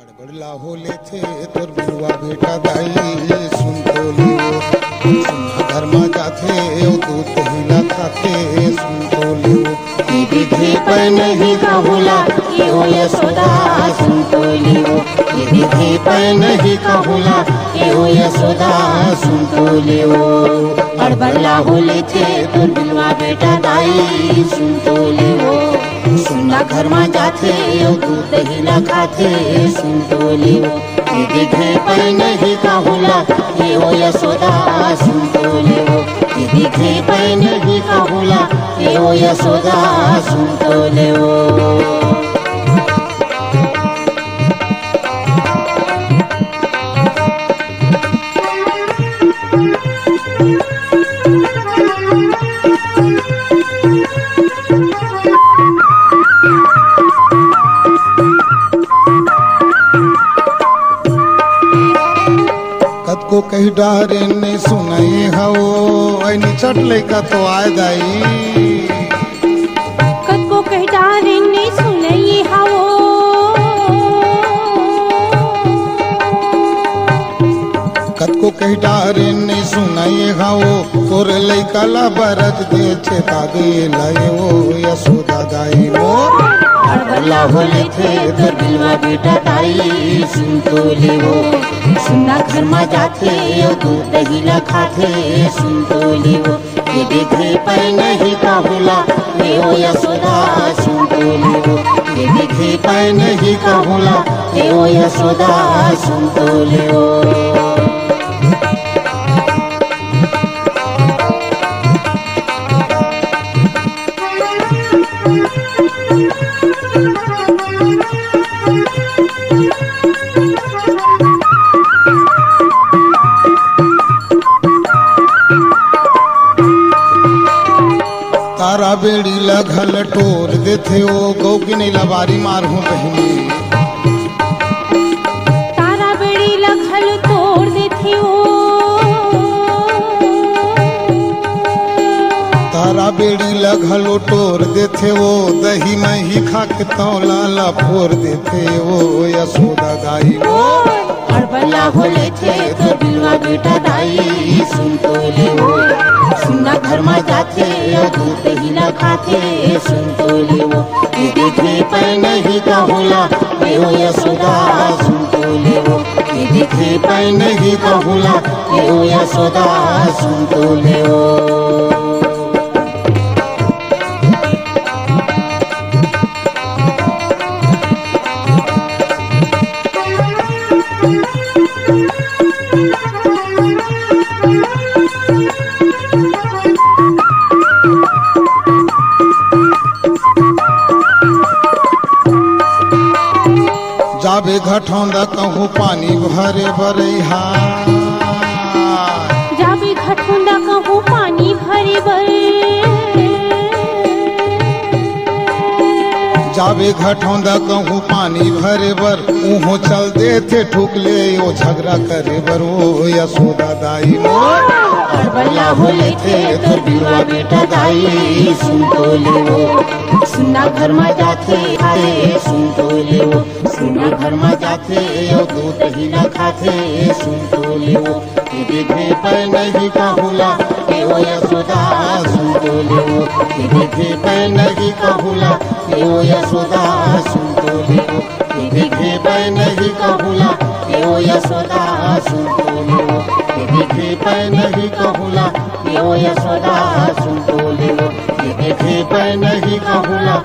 अड़बड़ला होले थे तोर बिरुआ बेटा दाई सुन तो लियो सुना घर में जाथे ओ दूध हिला खाते सुन तो लियो विधि पर नहीं कहूला ये हो यशोदा सुन तो लियो विधि पर नहीं कहूला ये हो यशोदा सुन तो लियो अड़बड़ला होले थे तोर बिरुआ बेटा दाई सुन तो लियो सुना घर में जाथे ओ दूध हिला खाते सुन तो लियो विधि पर नहीं कहूला ये हो यशोदा सुन तो लियो विधि पर नहीं कहूला ये हो यशोदा सुन तो लियो कद को कही डारे ने सुनाई हो ऐनी चट लेका तो आए दाई कद को कही डारे ने सुनाई हो कद को कही डारे ने सुनाई हो तोर लइका ला बरज दे छे तागे लाए वो यशोदा दाई मोर अड़बड़ला होले थे तोर बिरुआ बेटा दाई सुन तो लियो सुना घर में जाथे ओ दूध हिला खाथे सुन तो लियो विधि पर नहीं कहूला ये हो यशोदा सुन तो लियो विधि पर नहीं कहूला ये हो यशोदा सुन तो लियो तारा बेड़ी लगल टोर देथे ओ गौ की नहीं लबारी मार हूँ बहनी तारा बेड़ी लगल तोड़ देथे ओ तारा बेड़ी लगल टोर देथे वो दही में ही खा के तौला ला फोर देथे वो यशोदा दाई वो अड़बड़ला होले थे तो बिरुआ बेटा दाई सुन तो लियो सुना घर में जाथे ओ दूध हिला खाथे सुन तो लियो विधि पर नहीं कहूला ये हो यशोदा सुन तो लियो विधि पर नहीं कहूला ये हो यशोदा सुन तो लियो जाबे घटौंदा कहूँ पानी भरे बरैहा जाबे घटौंदा कहूँ पानी भरे बर जाबे घटौंदा कहूँ पानी भरे बर उहो चल देथे ठुकले ओ झगड़ा करे बर ओ यशोदा दाई मोर अड़बड़ला होले थे तो बिरुआ बेटा दाई सुन तो लियो सुना घर में जाथे खाए सुन तो लियो सुना घर में जाथे ओ दूध हिला खाथे सुन तो लियो विधि पर नहीं कहूला ये हो यशोदा सुन तो लियो विधि पर नहीं कहूला ये हो यशोदा सुन तो लियो विधि पर नहीं कहूला ये हो यशोदा सुन तो लियो विधि पर नहीं कहूला ये हो यशोदा सुन तो लियो विधि पर नहीं कहूला